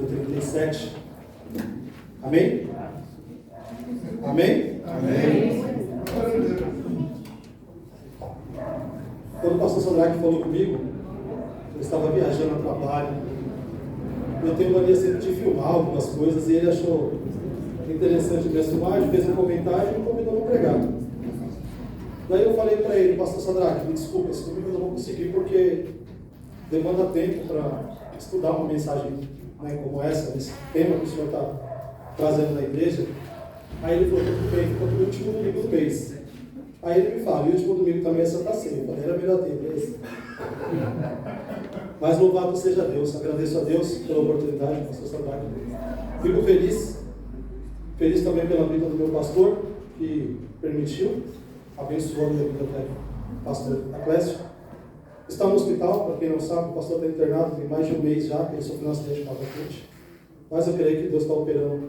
versículo 37. Amém? Amém? Amém. Quando o pastor Sadraque falou comigo, eu estava viajando a trabalho. Eu tenho mania sempre de filmar algumas coisas e ele achou interessante minhas filmagens, fez um comentário e me convidou para pregar. Daí eu falei para ele, pastor Sadraque, me desculpa, esse domingo eu não vou conseguir porque demanda tempo para estudar uma mensagem, né, como essa, esse tema que o senhor está trazendo na igreja. Aí ele falou, tudo bem, ficou no último domingo do mês. Aí ele me fala, e o último domingo também é Santa Ceia. Eu falei, era melhor tempo, é esse. Mas louvado seja Deus, agradeço a Deus pela oportunidade, pastor Sadraque. Fico feliz também pela vida do meu pastor, que permitiu, abençoou a minha vida até pastor Aclésio. Está no hospital, para quem não sabe, o pastor está internado tem mais de um mês já, que ele sofreu um acidente de patente. Mas eu creio que Deus está operando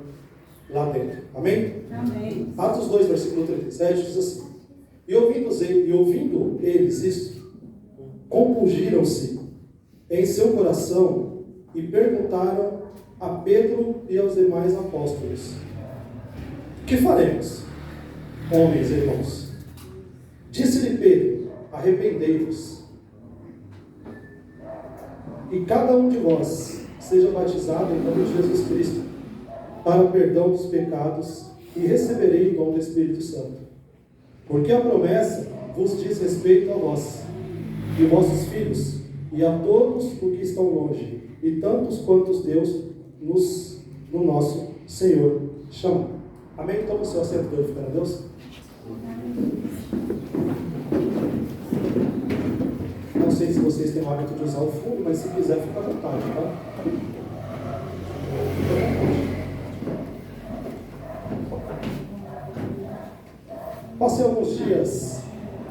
lá dentro. Amém? Amém. Atos 2, versículo 37, diz assim: E ouvindo eles isto, compungiram-se em seu coração e perguntaram a Pedro e aos demais apóstolos: Que faremos, homens e irmãos? Disse-lhe Pedro: Arrependei-vos, e cada um de vós seja batizado em nome de Jesus Cristo, para o perdão dos pecados, e receberei o dom do Espírito Santo. Porque a promessa vos diz respeito a vós, e vossos filhos, e a todos os que estão longe, e tantos quantos Deus no nosso Senhor chama. Amém? Toma o seu assento, glorificando a Deus. Não sei se vocês têm o hábito de usar o fundo, mas se quiser, fica à vontade, tá? Passei alguns dias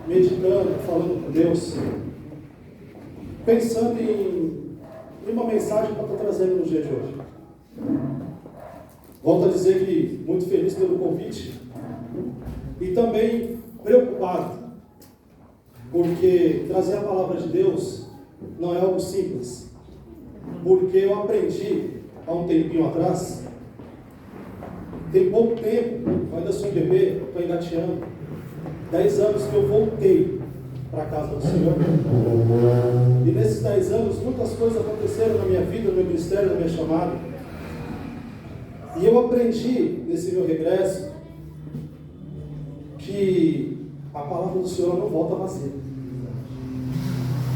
meditando, falando com Deus, pensando em uma mensagem para estar trazendo no dia de hoje. Volto a dizer que muito feliz pelo convite e também preocupado, porque trazer a palavra de Deus não é algo simples, porque eu aprendi há um tempinho atrás, tem pouco tempo, eu ainda sou um bebê, estou engateando, 10 anos que eu voltei para a casa do Senhor, e nesses 10 anos muitas coisas aconteceram na minha vida, no meu ministério, na minha chamada, e eu aprendi nesse meu regresso que a palavra do Senhor não volta vazia.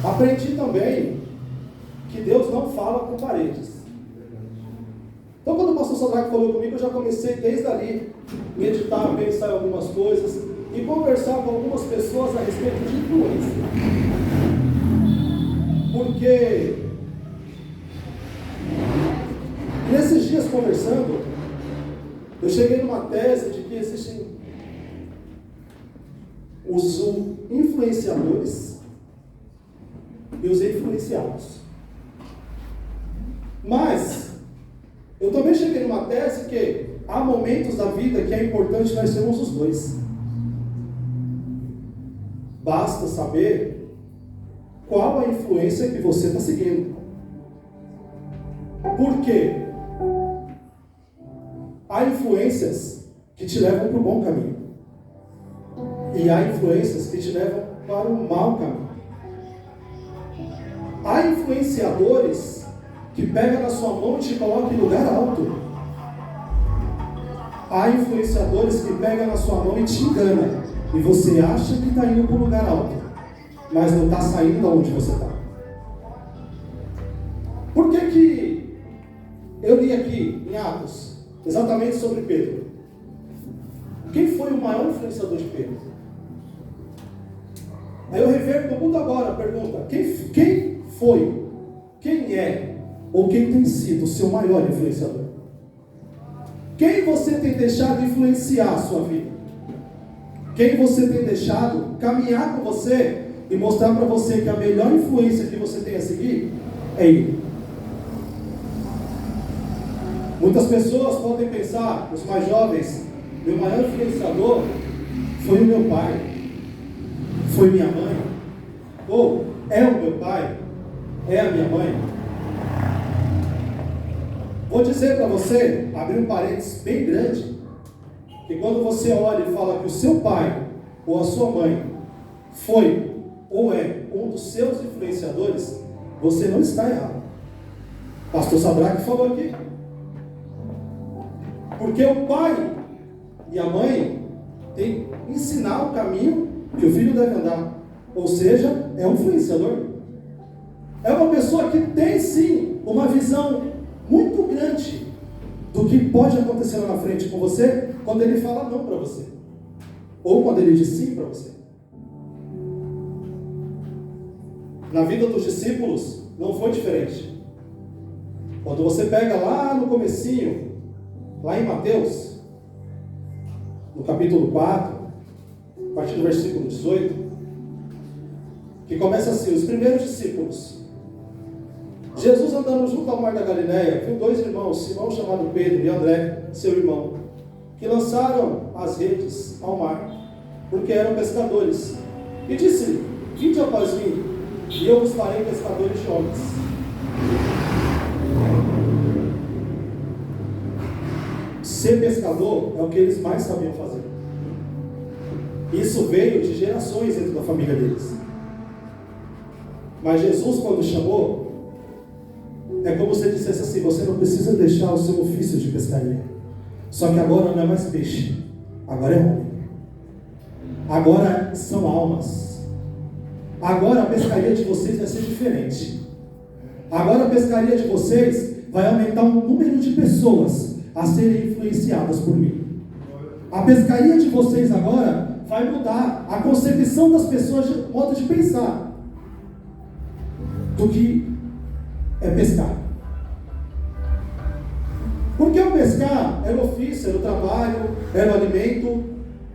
Aprendi também que Deus não fala com paredes. Então, quando o pastor Sadraque falou comigo, eu já comecei desde ali meditar, pensar em algumas coisas e conversar com algumas pessoas a respeito de influência. Porque nesses dias conversando, eu cheguei numa tese de que existem os influenciadores e os influenciados. Mas eu também cheguei numa tese que há momentos da vida que é importante nós sermos os dois. Basta saber qual a influência que você está seguindo. Por quê? Há influências que te levam para o bom caminho. E há influências que te levam para o mau caminho. Há influenciadores que pegam na sua mão e te colocam em lugar alto. Há influenciadores que pegam na sua mão e te enganam. E você acha que está indo para um lugar alto, mas não está saindo de onde você está. Por que eu li aqui em Atos exatamente sobre Pedro? Quem foi o maior influenciador de Pedro? Aí eu reverto o mundo agora a pergunta: quem foi, quem é ou quem tem sido o seu maior influenciador? Quem você tem deixado influenciar a sua vida? Quem você tem deixado caminhar com você e mostrar para você que a melhor influência que você tem a seguir é Ele? Muitas pessoas podem pensar, os mais jovens, meu maior influenciador foi o meu pai, foi minha mãe, ou é o meu pai, é a minha mãe. Vou dizer para você, abrir um parênteses bem grande, que quando você olha e fala que o seu pai ou a sua mãe foi ou é um dos seus influenciadores, você não está errado. Pastor Sadraque falou aqui. Porque o pai e a mãe têm que ensinar o caminho que o filho deve andar. Ou seja, é um influenciador. É uma pessoa que tem sim uma visão muito grande do que pode acontecer lá na frente com você quando ele fala não para você. Ou quando ele diz sim para você. Na vida dos discípulos não foi diferente. Quando você pega lá no comecinho, lá em Mateus, no capítulo 4, a partir do versículo 18, que começa assim: os primeiros discípulos. Jesus andando junto ao mar da Galileia, viu dois irmãos, Simão chamado Pedro e André, seu irmão, que lançaram as redes ao mar, porque eram pescadores. E disse-lhe: vinde após mim, e eu vos farei pescadores de homens. Ser pescador é o que eles mais sabiam fazer. Isso veio de gerações dentro da família deles. Mas Jesus, quando chamou, é como se ele dissesse assim: você não precisa deixar o seu ofício de pescaria. Só que agora não é mais peixe, agora é homem. Agora são almas. Agora a pescaria de vocês vai ser diferente. Agora a pescaria de vocês vai aumentar o número de pessoas a serem influenciadas por mim. A pescaria de vocês agora vai mudar a concepção das pessoas, de modo de pensar do que é pescar. Porque o pescar era o ofício, era o trabalho, era o alimento,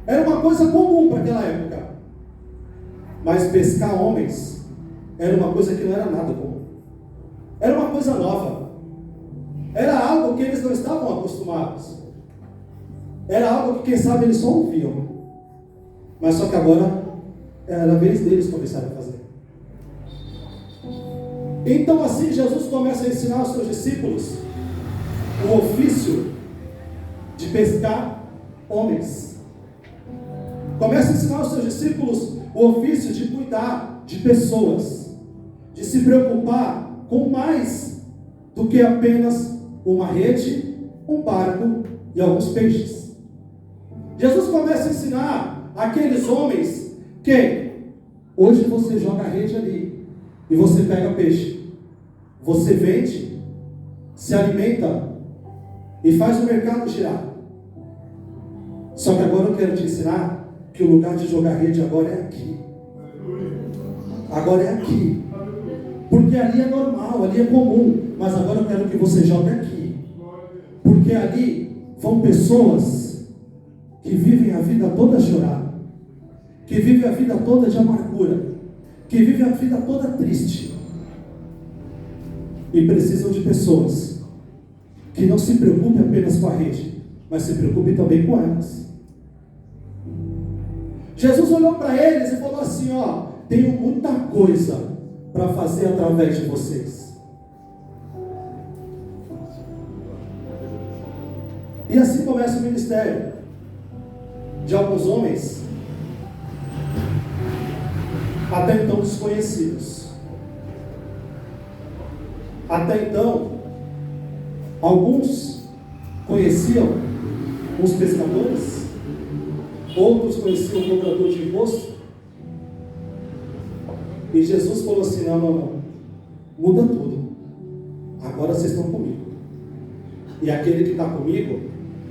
era uma coisa comum para aquela época. Mas pescar homens era uma coisa que não era nada comum. Era uma coisa nova. Era algo que eles não estavam acostumados. Era algo que, quem sabe, eles só ouviam. Mas só que agora era a vez deles começarem a fazer. Então assim Jesus começa a ensinar aos seus discípulos o ofício de pescar homens. Começa a ensinar aos seus discípulos o ofício de cuidar de pessoas, de se preocupar com mais do que apenas uma rede, um barco e alguns peixes. Jesus começa a ensinar aqueles homens que hoje você joga a rede ali e você pega peixe, você vende, se alimenta e faz o mercado girar. Só que agora eu quero te ensinar que o lugar de jogar rede agora é aqui. Agora é aqui. Porque ali é normal, ali é comum. Mas agora eu quero que você jogue aqui. Porque ali vão pessoas que vivem a vida toda a chorar, que vivem a vida toda de amargura, que vivem a vida toda triste. E precisam de pessoas que não se preocupem apenas com a rede, mas se preocupem também com elas. Jesus olhou para eles e falou assim: ó, tenho muita coisa para fazer através de vocês. E assim começa o ministério de alguns homens até então desconhecidos. Até então, alguns conheciam os pescadores, outros conheciam o cobrador de imposto. E Jesus falou assim: não, muda tudo. Agora vocês estão comigo. E aquele que está comigo,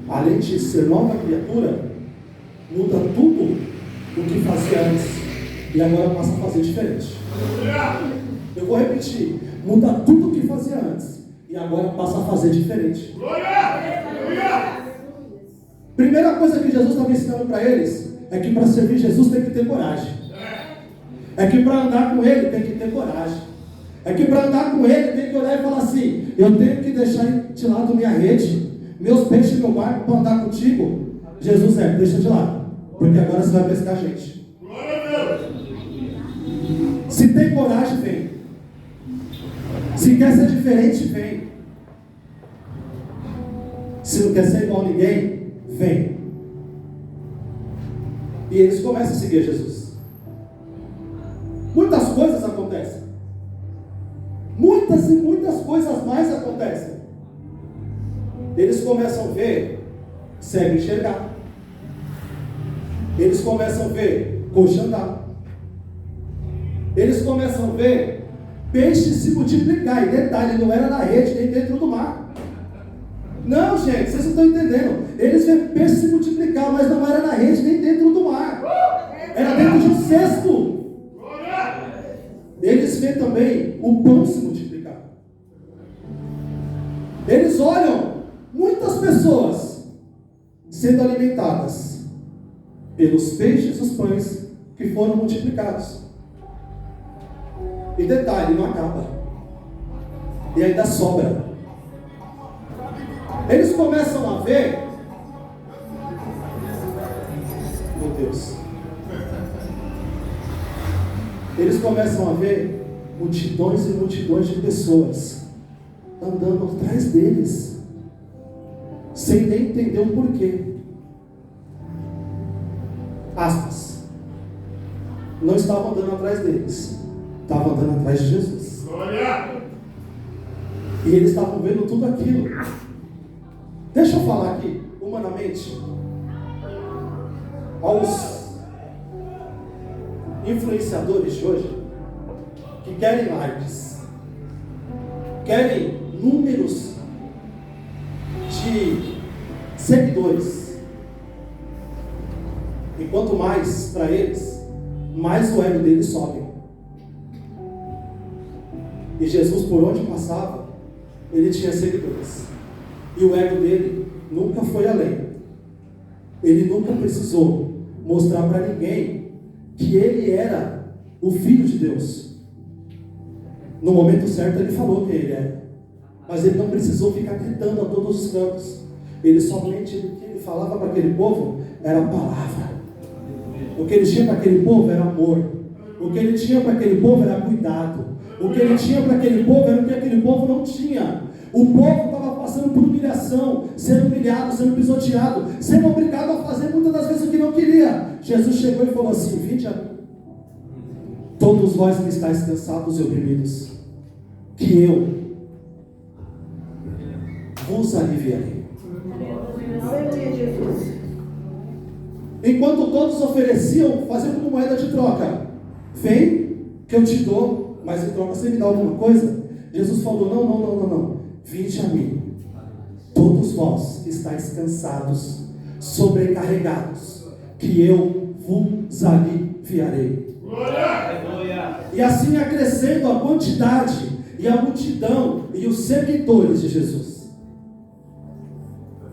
além de ser nova criatura, muda tudo o que fazia antes. E agora passa a fazer diferente. Eu vou repetir: muda tudo o que fazia antes. E agora passa a fazer diferente. Primeira coisa que Jesus estava ensinando para eles é que para servir Jesus tem que ter coragem. É que para andar com Ele tem que ter coragem. É que para andar com Ele tem que olhar e falar assim: eu tenho que deixar de lado minha rede, meus peixes, meu barco para andar contigo. Jesus deixa de lado, porque agora você vai pescar gente. Se tem coragem, vem. Se quer ser diferente, vem. Se não quer ser igual a ninguém, vem. E eles começam a seguir Jesus. Muitas coisas acontecem. Muitas e muitas coisas mais acontecem. Eles começam a ver cego enxergar. Eles começam a ver coxo andar. Eles começam a ver peixe se multiplicar. E detalhe, não era na rede nem dentro do mar. Não, gente, vocês não estão entendendo. Eles vêem peixe se multiplicar, mas não era na rede nem dentro do mar. Era dentro de um cesto. Eles vêem também o pão se multiplicar. Eles olham muitas pessoas sendo alimentadas pelos peixes e os pães que foram multiplicados. E detalhe, não acaba. E ainda sobra. Eles começam a ver, meu Deus, eles começam a ver multidões e multidões de pessoas andando atrás deles, sem nem entender o porquê. Aspas. Não estavam andando atrás deles, estavam andando atrás de Jesus. E eles estavam vendo tudo aquilo. Deixa eu falar aqui, humanamente, aos influenciadores de hoje, que querem likes, querem números de seguidores. E quanto mais para eles, mais o ego deles sobe. E Jesus, por onde passava, ele tinha seguidores. E o ego dele nunca foi além. Ele nunca precisou mostrar para ninguém que ele era o Filho de Deus. No momento certo ele falou que ele era. Mas ele não precisou ficar gritando a todos os cantos. Ele somente, o que ele falava para aquele povo era a palavra. O que ele tinha para aquele povo era amor. O que ele tinha para aquele povo era cuidado. O que ele tinha para aquele povo era o que aquele povo não tinha. O povo estava passando por humilhação, sendo humilhado, sendo pisoteado, sendo obrigado a fazer muitas das vezes o que não queria. Jesus chegou e falou assim: vinde a mim, todos vós que estáis cansados e oprimidos, que eu vos aliviarei. Enquanto todos ofereciam, faziam como moeda de troca: vem que eu te dou, mas em troca você me dá alguma coisa. Jesus falou: não. Vinde a mim, todos vós que estáis cansados, sobrecarregados, que eu vos aliviarei. E assim acrescendo a quantidade e a multidão e os seguidores de Jesus.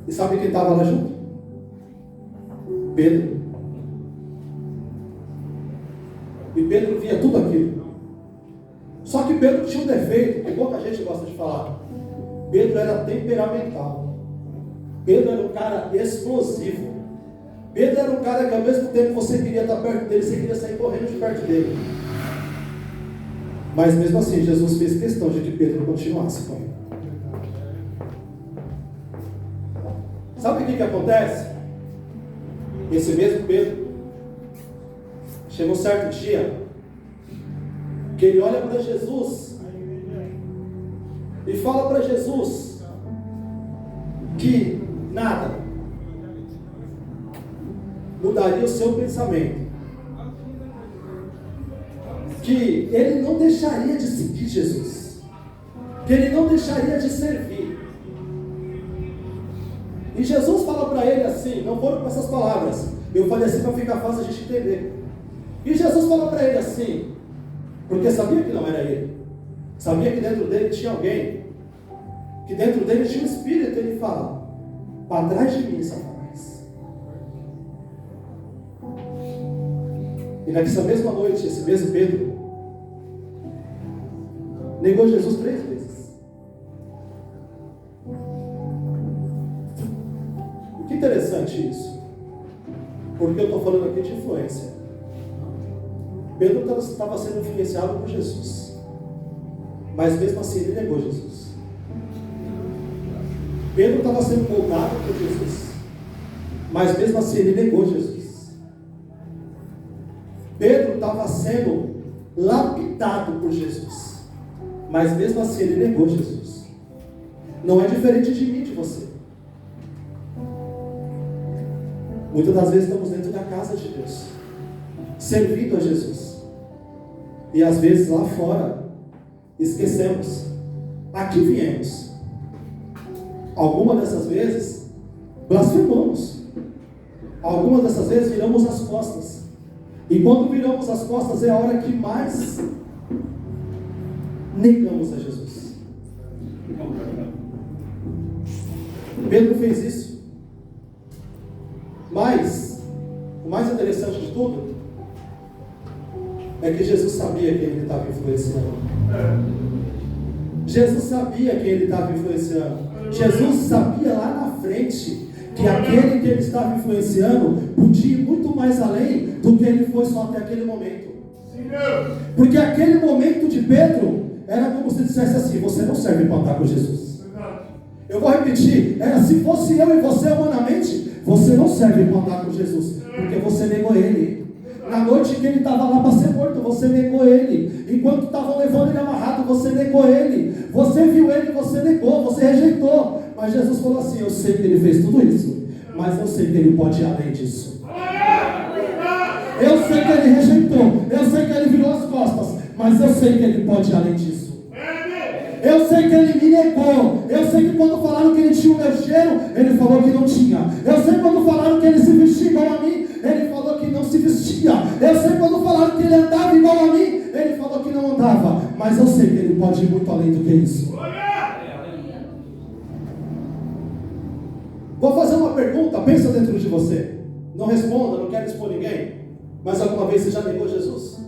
E sabe quem estava lá junto? Pedro. E Pedro via tudo aquilo. Só que Pedro tinha um defeito que pouca gente gosta de falar. Pedro era temperamental. Pedro era um cara explosivo. Pedro era um cara que ao mesmo tempo você queria estar perto dele, você queria sair correndo de perto dele. Mas mesmo assim, Jesus fez questão de que Pedro continuasse com ele. Sabe o que acontece? Esse mesmo Pedro, chegou um certo dia, que ele olha para Jesus e fala para Jesus que nada mudaria o seu pensamento, que ele não deixaria de seguir Jesus, que ele não deixaria de servir. E Jesus fala para ele assim, não foram com essas palavras, eu falei assim para ficar fácil a gente entender. E Jesus fala para ele assim, porque sabia que não era ele, sabia que dentro dele tinha alguém, que dentro dele tinha um espírito. Ele fala: para trás de mim, Satanás. E nessa mesma noite, esse mesmo Pedro negou Jesus 3 vezes. Que interessante isso, porque eu estou falando aqui de influência. Pedro estava sendo influenciado por Jesus, mas mesmo assim ele negou Jesus. Pedro estava sendo moldado por Jesus, mas mesmo assim ele negou Jesus. Pedro estava sendo lapidado por Jesus, mas mesmo assim ele negou Jesus. Não é diferente de mim, de você. Muitas das vezes estamos dentro da casa de Deus, servindo a Jesus, e às vezes lá fora esquecemos, aqui viemos. Algumas dessas vezes blasfemamos, algumas dessas vezes viramos as costas, e quando viramos as costas é a hora que mais negamos a Jesus. Pedro fez isso, mas o mais interessante de tudo é que Jesus sabia quem ele estava influenciando. Jesus sabia quem ele estava influenciando. Jesus sabia lá na frente que aquele que ele estava influenciando podia ir muito mais além do que ele foi só até aquele momento. Porque aquele momento de Pedro era como se dissesse assim: você não serve para andar com Jesus. Eu vou repetir, era se fosse eu e você humanamente, você não serve para andar com Jesus, porque você negou ele. Na noite que ele estava lá para ser morto, você negou ele. Enquanto estavam levando ele amarrado, você negou ele. Você viu ele, você negou, você rejeitou. Mas Jesus falou assim: eu sei que ele fez tudo isso, mas eu sei que ele pode ir além disso. Eu sei que ele rejeitou, eu sei que ele virou as costas, mas eu sei que ele pode ir além disso. Eu sei que ele me negou. Eu sei que quando falaram que ele tinha o meu cheiro, ele falou que não tinha. Eu sei quando falaram que ele se vestia igual a mim, ele falou que não se vestia. Eu sei quando falaram que ele andava igual a mim, ele falou que não andava. Mas eu sei que ele pode ir muito além do que isso. Vou fazer uma pergunta, pensa dentro de você. Não responda, não quero expor ninguém. Mas alguma vez você já negou Jesus?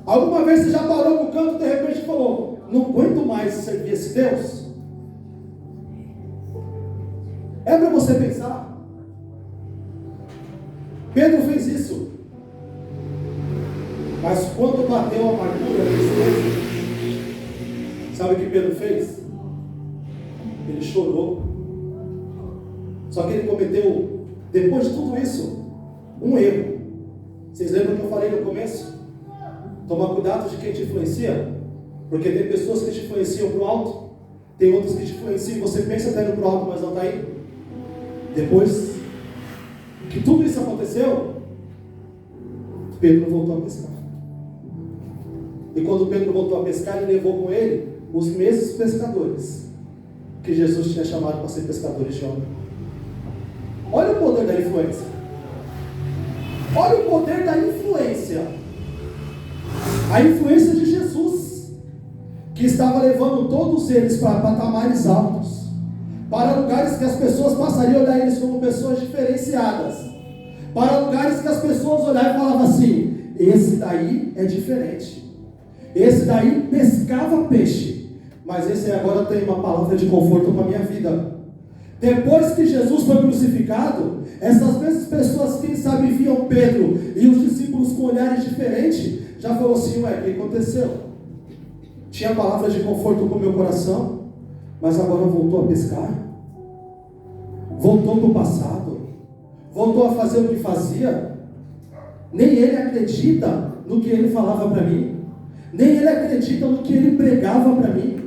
Alguma vez você já parou no canto e de repente falou: não aguento mais servir esse Deus? É para você pensar. Pedro fez isso. Mas quando bateu a amargura, sabe o que Pedro fez? Ele chorou. Só que ele cometeu, depois de tudo isso, um erro. Vocês lembram que eu falei no começo? Tomar cuidado de quem te influencia. Porque tem pessoas que te influenciam para o alto, tem outras que te influenciam e você pensa estar indo para o alto, mas não está indo. Depois que tudo isso aconteceu, Pedro voltou a pescar. E quando Pedro voltou a pescar, ele levou com ele os mesmos pescadores que Jesus tinha chamado para ser pescadores de homem. Olha o poder da influência. Olha o poder da influência. A influência de Jesus, que estava levando todos eles para patamares altos, para lugares que as pessoas passariam a olhar eles como pessoas diferenciadas, para lugares que as pessoas olhavam e falavam assim: esse daí é diferente, esse daí pescava peixe, mas esse agora tem uma palavra de conforto para a minha vida. Depois que Jesus foi crucificado, essas mesmas pessoas, quem sabe, viam Pedro e os discípulos com olhares diferentes, já falou assim: ué, o que aconteceu? Tinha palavras de conforto para o meu coração, mas agora voltou a pescar, voltou para o passado, voltou a fazer o que fazia. Nem ele acredita no que ele falava para mim, nem ele acredita no que ele pregava para mim,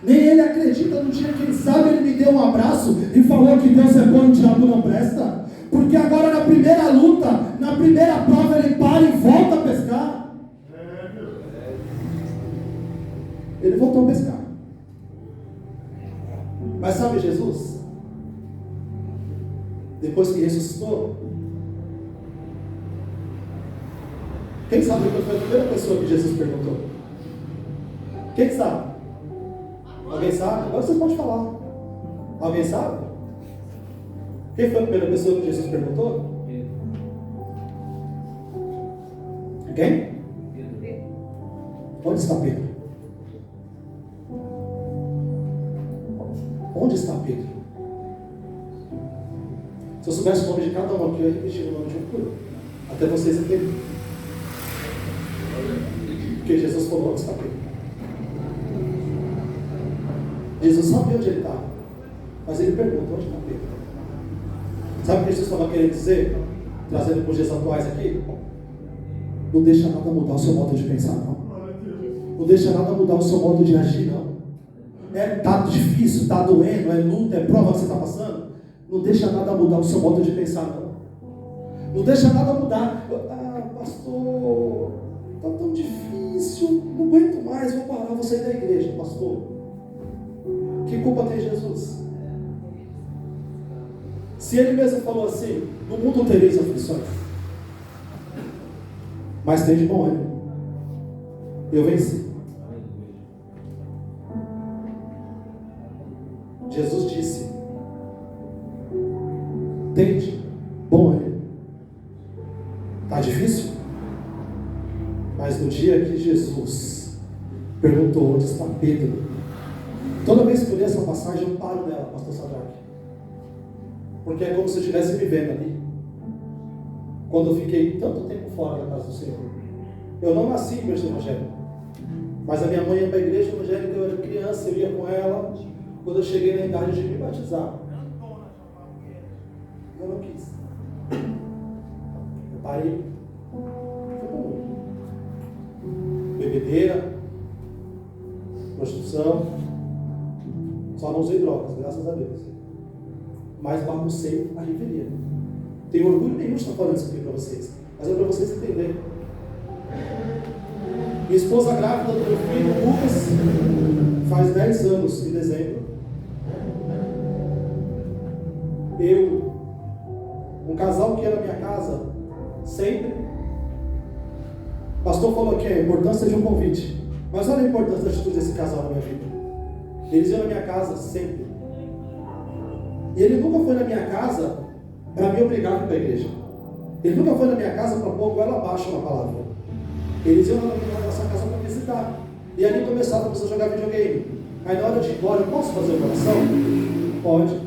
nem ele acredita no dia que, quem sabe, ele me deu um abraço e falou que Deus é bom e o diabo não presta. Porque agora, na primeira luta, na primeira prova, ele para e volta a pescar. Ele voltou a pescar. Mas sabe Jesus? Depois que ressuscitou, quem sabe qual foi a primeira pessoa que Jesus perguntou? Quem sabe? Alguém sabe? Agora você pode falar. Alguém sabe? Quem foi a primeira pessoa que Jesus perguntou? Quem? Onde está Pedro? Onde está Pedro? Se eu soubesse o nome de cada um aqui, eu ia repetir o nome de um por um, até vocês entenderem. Porque Jesus falou: onde está Pedro? Jesus sabia onde ele estava. Mas ele pergunta, onde está Pedro? Sabe o que Jesus estava querendo dizer? Trazendo para os dias atuais aqui? Não deixa nada mudar o seu modo de pensar, não. Não deixa nada mudar o seu modo de agir, não. Está difícil, está doendo, é luta, é prova que você está passando. Não deixa nada mudar o seu modo de pensar, não. Não deixa nada mudar. Pastor, está tão difícil, não aguento mais, vou parar, vou sair da igreja, pastor. Que culpa tem Jesus? Se ele mesmo falou assim, no mundo tereis aflições, mas tem de bom ânimo. Eu venci. Jesus disse, tende bom ânimo. Está difícil? Mas no dia que Jesus perguntou onde está Pedro, toda vez que eu li essa passagem eu paro nela, pastor Sadraque, porque é como se eu estivesse me vendo ali, quando eu fiquei tanto tempo fora da casa do Senhor. Eu não nasci em berço evangélico, mas a minha mãe ia para a igreja evangélica, eu era criança, eu ia com ela. Quando eu cheguei na idade de me batizar, eu não quis. Eu parei. Bebedeira, prostituição, só não usei drogas, graças a Deus. Mas baguncei a revelia. Tenho orgulho nenhum de estar falando isso aqui para vocês, mas é para vocês entenderem. Minha esposa grávida do meu filho, Lucas, faz 10 anos em dezembro. Um casal que ia na minha casa, sempre. O pastor falou aqui a importância de um convite. Mas olha a importância da atitude desse casal na minha vida. Eles iam na minha casa sempre. E ele nunca foi na minha casa para me obrigar a ir para a igreja. Ele nunca foi na minha casa para pôr goela abaixo uma palavra. Eles iam na nossa casa para visitar. E ali começava a jogar videogame. Aí na hora de ir embora, eu posso fazer uma oração? Pode.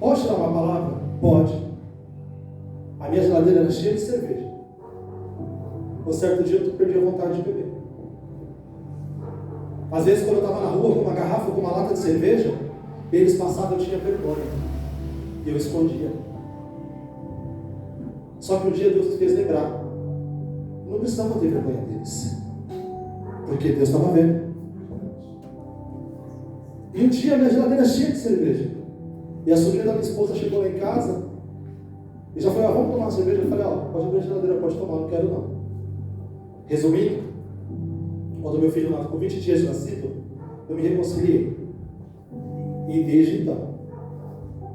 Posso tirar uma palavra? Pode. A minha geladeira era cheia de cerveja. Um certo dia eu perdi a vontade de beber. Às vezes quando eu estava na rua com uma garrafa, com uma lata de cerveja, eles passavam e eu tinha vergonha. E eu escondia. Só que um dia Deus me fez lembrar. Não precisava ter vergonha deles. Porque Deus estava vendo. E um dia a minha geladeira cheia de cerveja. E a sobrinha da minha esposa chegou lá em casa e já falou, vamos tomar uma cerveja? Eu falei, pode abrir a geladeira, pode tomar, não quero não. Resumindo, quando meu filho nasceu com 20 dias de nascido, eu me reconciliei. E desde então,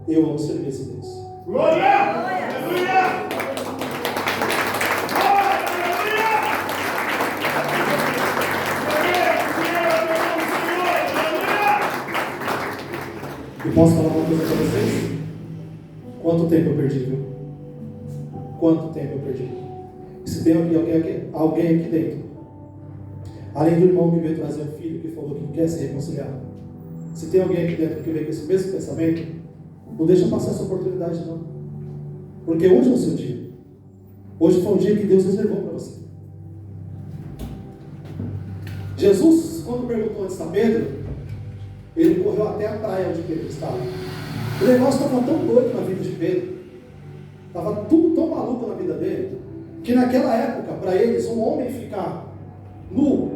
eu amo servir esse Deus. Glória! Aleluia! E posso falar uma coisa para vocês? Quanto tempo eu perdi, viu? Quanto tempo eu perdi? Se tem alguém aqui dentro, além do irmão que veio trazer um filho que falou que quer se reconciliar, se tem alguém aqui dentro que veio com esse mesmo pensamento, não deixa passar essa oportunidade não. Porque hoje é o seu dia. Hoje foi um dia que Deus reservou para você. Jesus, quando perguntou onde está Pedro, ele correu até a praia onde Pedro estava. O negócio estava tão doido na vida de Pedro, estava tudo tão maluco na vida dele, que naquela época, para eles, um homem ficar nu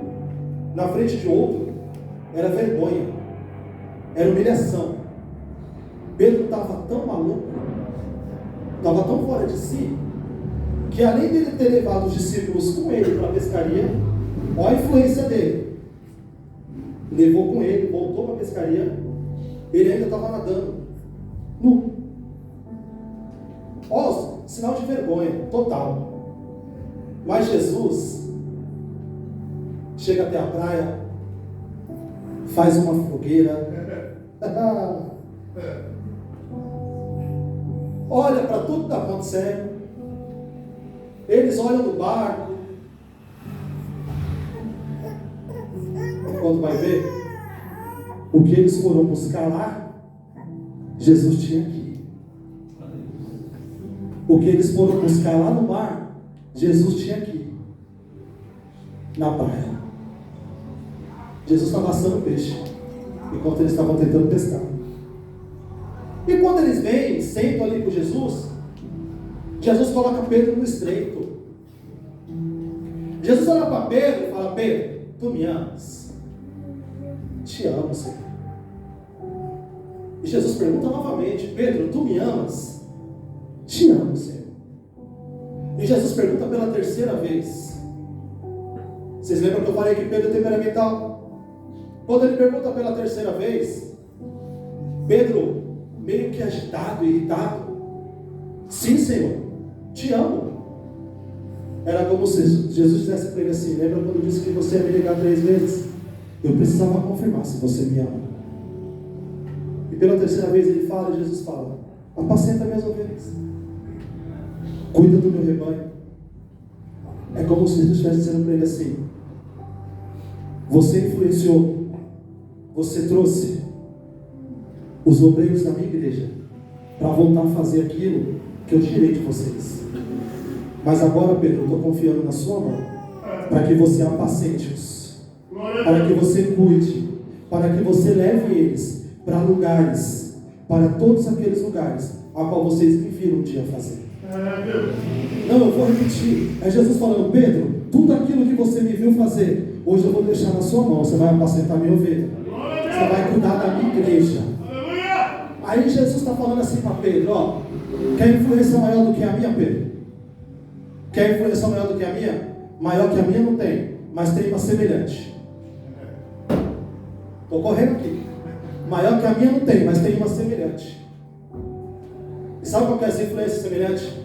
na frente de outro era vergonha, era humilhação. Pedro estava tão maluco, estava tão fora de si, que além dele ter levado os discípulos com ele para a pescaria, olha a influência dele. Levou com ele, voltou para a pescaria, ele ainda estava nadando, nu. Ó, sinal de vergonha, total. Mas Jesus chega até a praia, faz uma fogueira, olha para tudo que está acontecendo, eles olham no barco, quando vai ver, o que eles foram buscar lá, Jesus tinha aqui. O que eles foram buscar lá no mar, Jesus tinha aqui, na praia. Jesus estava assando peixe, enquanto eles estavam tentando pescar. E quando eles vêm, sentam ali com Jesus, Jesus coloca Pedro no estreito. Jesus olha para Pedro e fala: Pedro, tu me amas? Te amo, Senhor. E Jesus pergunta novamente: Pedro, tu me amas? Te amo, Senhor. E Jesus pergunta pela terceira vez. Vocês lembram que eu falei que Pedro é temperamental? Quando ele pergunta pela terceira vez, Pedro, meio que agitado, irritado: sim, Senhor, te amo. Era como se Jesus dissesse para ele assim: lembra quando eu disse que você ia me ligar 3 vezes? Eu precisava confirmar se você me ama. E pela terceira vez ele fala, e Jesus fala: apacenta minhas ovelhas, cuida do meu rebanho. É como se Jesus estivesse dizendo para ele assim: você influenciou, você trouxe os obreiros da minha igreja para voltar a fazer aquilo que eu tirei de vocês. Mas agora, Pedro, eu estou confiando na sua mão, para que você apacente-os, para que você cuide, para que você leve eles para lugares, para todos aqueles lugares a qual vocês me viram um dia fazer. Não, eu vou repetir. É Jesus falando: Pedro, tudo aquilo que você me viu fazer, hoje eu vou deixar na sua mão. Você vai apacentar minha ovelha, você vai cuidar da minha igreja. Aí Jesus está falando assim para Pedro: ó, quer influência maior do que a minha, Pedro? Quer influência maior do que a minha? Maior que a minha não tem, mas tem uma semelhante. Estou correndo aqui. Maior que a minha não tem, mas tem uma semelhante. E sabe qual que é essa influência semelhante?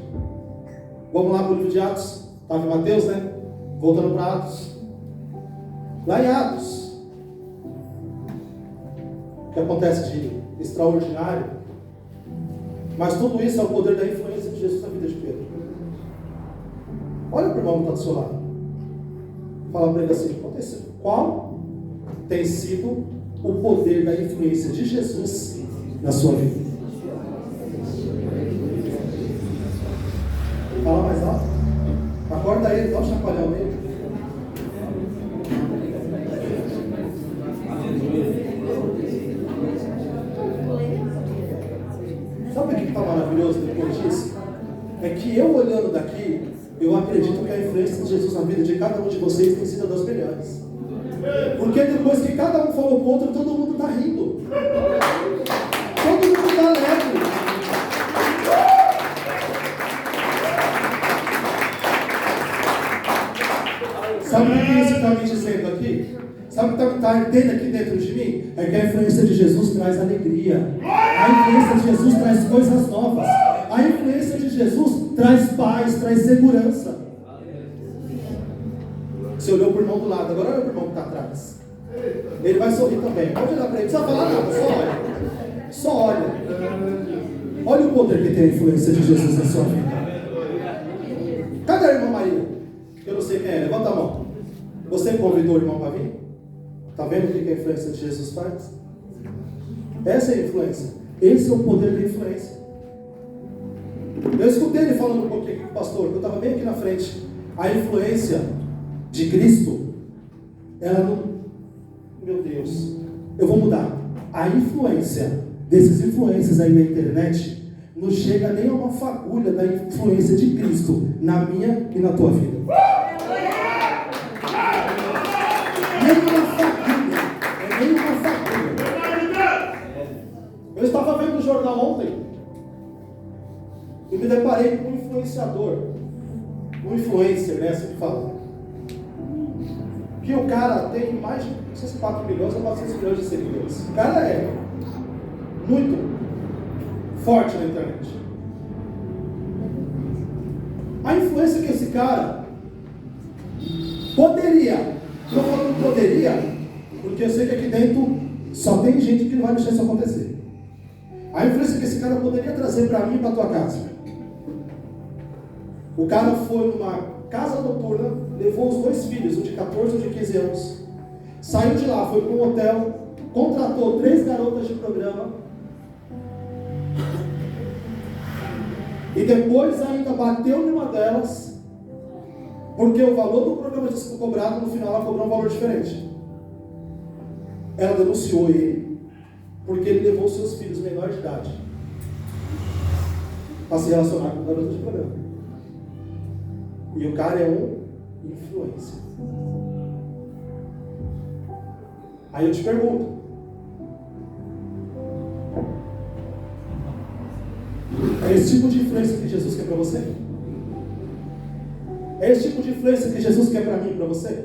Vamos lá para o livro de Atos. Estava em Mateus, né? Voltando para Atos. Lá em Atos, o que acontece de extraordinário, mas tudo isso é o poder da influência de Jesus na vida de Pedro. Olha para o irmão que está do seu lado. Fala para ele assim: qual tem sido o poder da influência de Jesus na sua vida? Fala mais alto. Acorda ele, dá um chacoalhão nele. Sabe o que está maravilhoso depois disso? É que eu, olhando daqui, eu acredito que a influência de Jesus na vida de cada um de vocês tem sido das melhores. Porque depois que cada um falou com o outro, todo mundo está rindo. Todo mundo está alegre. Sabe o que isso está me dizendo aqui? Sabe o que está ardendo aqui dentro de mim? É que a influência de Jesus traz alegria. A influência de Jesus traz coisas novas. A influência de Jesus traz paz, traz segurança. Você olhou para o irmão do lado, agora olha para o irmão que está atrás. Ele vai sorrir também. Pode olhar para ele, não precisa falar nada, só olha. Só olha. Olha o poder que tem a influência de Jesus na sua vida. Cadê a irmã Maria? Eu não sei quem é, levanta a mão. Você convidou o irmão para vir? Está vendo o que a influência de Jesus faz? Essa é a influência. Esse é o poder da influência. Eu escutei ele falando um pouquinho com o pastor, eu estava bem aqui na frente. A influência de Cristo, ela não... Meu Deus, eu vou mudar. A influência desses influencers aí na internet não chega nem a uma fagulha da influência de Cristo na minha e na tua vida. Nem uma fagulha. É nem uma fagulha. Eu estava vendo o jornal ontem e me deparei com um influenciador, um influencer, né, assim que fala, que o cara tem mais de 4 milhões ou 400 milhões de seguidores. O cara é muito forte na internet. A influência que esse cara poderia, eu falo poderia, porque eu sei que aqui dentro só tem gente que não vai deixar isso acontecer. A influência que esse cara poderia trazer para mim e para tua casa. O cara foi numa casa noturna, levou os 2 filhos, um de 14 e um de 15 anos. Saiu de lá, foi para um hotel, contratou 3 garotas de programa. E depois ainda bateu numa delas, porque o valor do programa tinha sido cobrado, no final ela cobrou um valor diferente. Ela denunciou ele, porque ele levou seus filhos menores de idade para se relacionar com o garoto de programa. E o cara é um influencer. Aí eu te pergunto, é esse tipo de influência que Jesus quer para você? É esse tipo de influência que Jesus quer para mim e para você?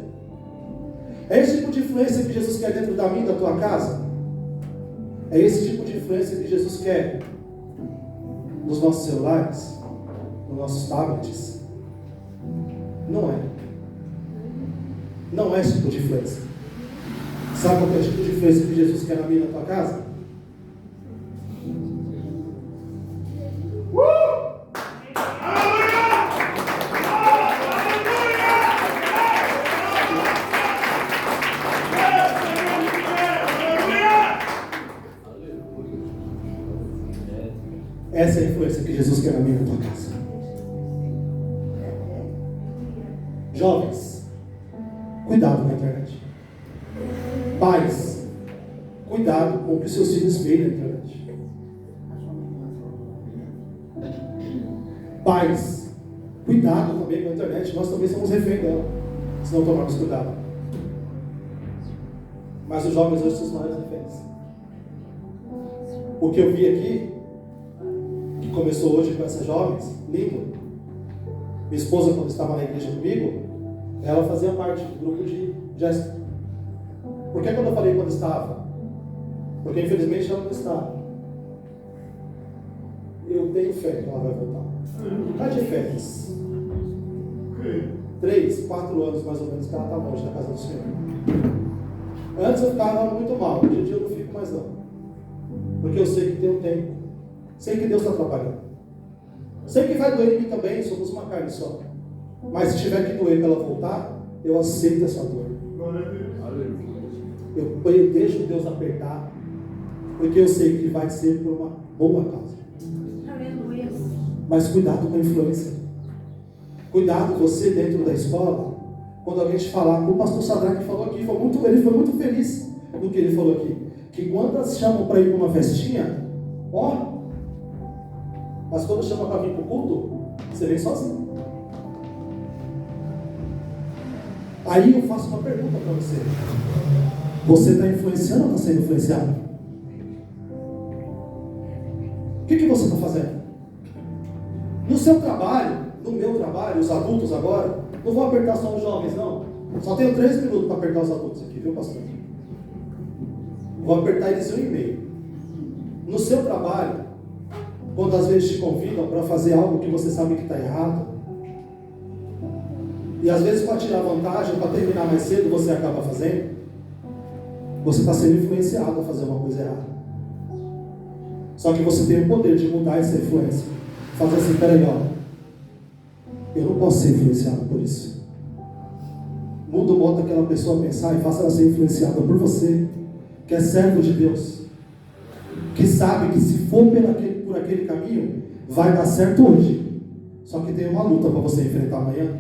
É esse tipo de influência que Jesus quer dentro da minha e da tua casa? É esse tipo de influência que Jesus quer nos nossos celulares, nos nossos tablets? Não é. Não é esse tipo de influência. Sabe qual é o tipo de influência que Jesus quer na minha e na tua casa? Essa é a influência que Jesus quer na minha e na tua casa. Jovens, cuidado com a internet. Pais, cuidado com o que seus filhos veem na internet. Pais, cuidado também com a internet. Nós também somos refém dela, se não tomarmos cuidado. Mas os jovens hoje são os maiores reféns. O que eu vi aqui, que começou hoje com essas jovens, lindo. Minha esposa, quando estava na igreja comigo, ela fazia parte do grupo de Jéssica. Por que quando eu falei quando estava? Porque infelizmente ela não está. Eu tenho fé que ela vai voltar. Está de férias. 3, 4 anos mais ou menos que ela está longe da casa do Senhor. Antes eu ficava muito mal, hoje em dia eu não fico mais não. Porque eu sei que tem um tempo. Sei que Deus está trabalhando. Sei que vai doer em mim também, somos uma carne só. Mas se tiver que doer para ela voltar, eu aceito essa dor. Eu deixo Deus apertar, porque eu sei que vai ser por uma boa causa. Mas cuidado com a influência. Cuidado você dentro da escola, quando alguém te falar, como o pastor Sadraque falou aqui, ele foi muito feliz no que ele falou aqui. Que quando elas chamam para ir para uma festinha, mas quando chama para vir para o culto, você vem sozinho. Aí eu faço uma pergunta para você. Você está influenciando ou está sendo influenciado? O que você está fazendo? No seu trabalho, no meu trabalho, os adultos agora, não vou apertar só os jovens, não. Só tenho 3 minutos para apertar os adultos aqui, viu, pastor? Vou apertar eles 1,5. No seu trabalho, quando às vezes te convidam para fazer algo que você sabe que está errado, e às vezes para tirar vantagem, para terminar mais cedo, você acaba fazendo, você está sendo influenciado a fazer uma coisa errada. Só que você tem o poder de mudar essa influência. Fazer assim, peraí, eu não posso ser influenciado por isso. Muda o modo daquela pessoa pensar e faça ela ser influenciada por você, que é servo de Deus, que sabe que se for por aquele caminho, vai dar certo hoje. Só que tem uma luta para você enfrentar amanhã.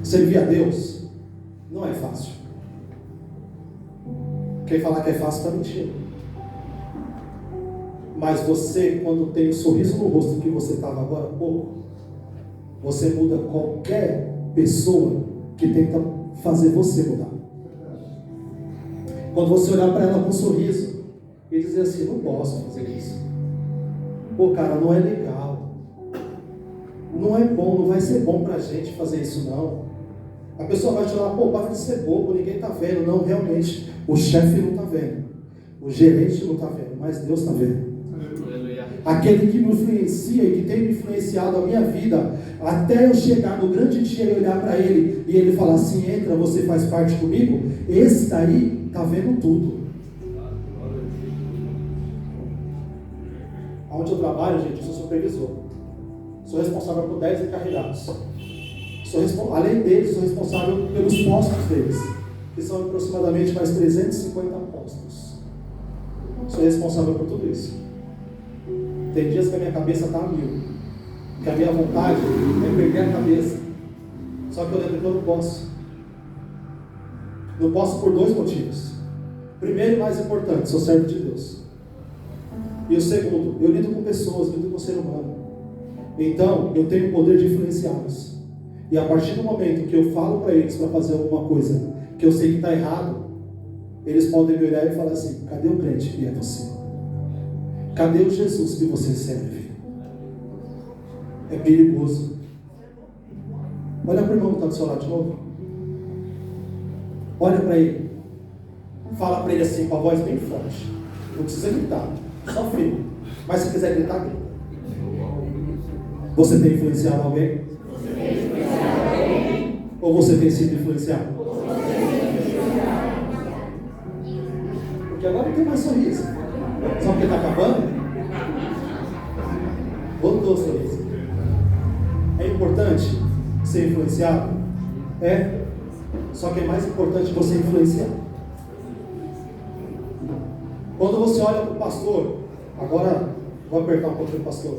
Servir a Deus não é fácil. Quem falar que é fácil está mentindo. Mas você, quando tem um sorriso no rosto que você estava agora há pouco, você muda qualquer pessoa que tenta fazer você mudar. Quando você olhar para ela com um sorriso e dizer assim, não posso fazer isso. Pô, cara, não é legal. Não é bom, não vai ser bom para a gente fazer isso não. A pessoa vai te falar, pô, para de ser bobo, ninguém está vendo. Não, realmente, o chefe não está vendo. O gerente não está vendo, mas Deus está vendo. Aquele que me influencia e que tem me influenciado a minha vida, até eu chegar no grande dia e olhar para ele e ele falar assim, entra, você faz parte comigo, esse daí está vendo tudo. Onde eu trabalho, gente, eu sou supervisor. Sou responsável por 10 encarregados. Além deles, sou responsável pelos postos deles, que são aproximadamente mais 350 postos. Sou responsável por tudo isso. Tem dias que a minha cabeça está a 1000, que a minha vontade é perder a cabeça. Só que eu lembro que eu não posso. Não posso por 2 motivos. Primeiro e mais importante, sou servo de Deus. E o segundo, eu lido com pessoas, eu lido com o ser humano. Então, eu tenho o poder de influenciá-los. E a partir do momento que eu falo para eles para fazer alguma coisa que eu sei que está errado, eles podem me olhar e falar assim: cadê o crente que é você? Cadê o Jesus que você serve? É perigoso. Olha para o irmão que está do seu lado de novo. Olha para ele. Fala para ele assim, com a voz bem forte. Não precisa gritar, só firme. Mas se quiser gritar, grita. Você tem influenciado alguém? Ou você tem sido influenciado? Porque agora não tem mais sorriso. Só porque está acabando? Voltou o sorriso. É importante ser influenciado? É. Só que é mais importante você influenciar. Quando você olha para o pastor, agora vou apertar um pouquinho o pastor.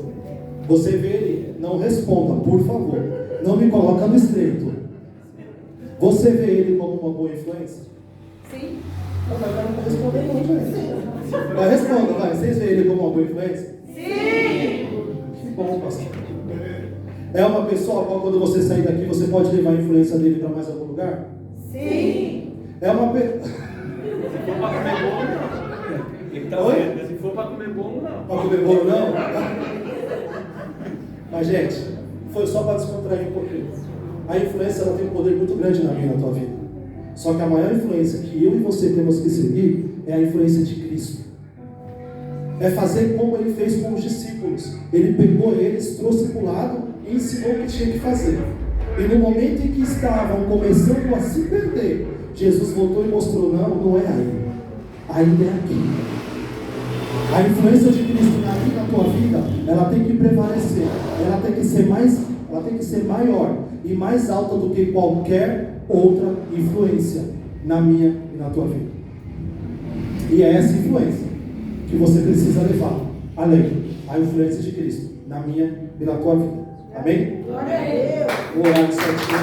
Você vê ele, não responda, por favor. Não me coloca no estreito. Você vê ele como uma boa influência? Sim. Não vai responder não, gente. Vai, responda, vai. Vocês veem ele como uma boa influência? Sim. Que bom, pastor. É uma pessoa a qual, quando você sair daqui, você pode levar a influência dele para mais algum lugar? Sim. É uma pessoa. Se for para comer bolo, não. Ele tá certo. Se for para comer bolo, não. Para comer bolo, não? Mas, gente, foi só para descontrair um pouquinho. A influência, ela tem um poder muito grande na minha e na tua vida. Só que a maior influência que eu e você temos que seguir é a influência de Cristo. É fazer como ele fez com os discípulos. Ele pegou eles, trouxe para o lado e ensinou o que tinha que fazer. E no momento em que estavam começando a se perder, Jesus voltou e mostrou: não é aí. Ainda é aqui. A influência de Cristo na minha e na tua vida, ela tem que prevalecer. Ela tem que ser maior e mais alta do que qualquer outra influência na minha e na tua vida. E é essa influência que você precisa levar além a influência de Cristo na minha e na tua vida. Amém? Glória a Deus. Vou orar no certinho.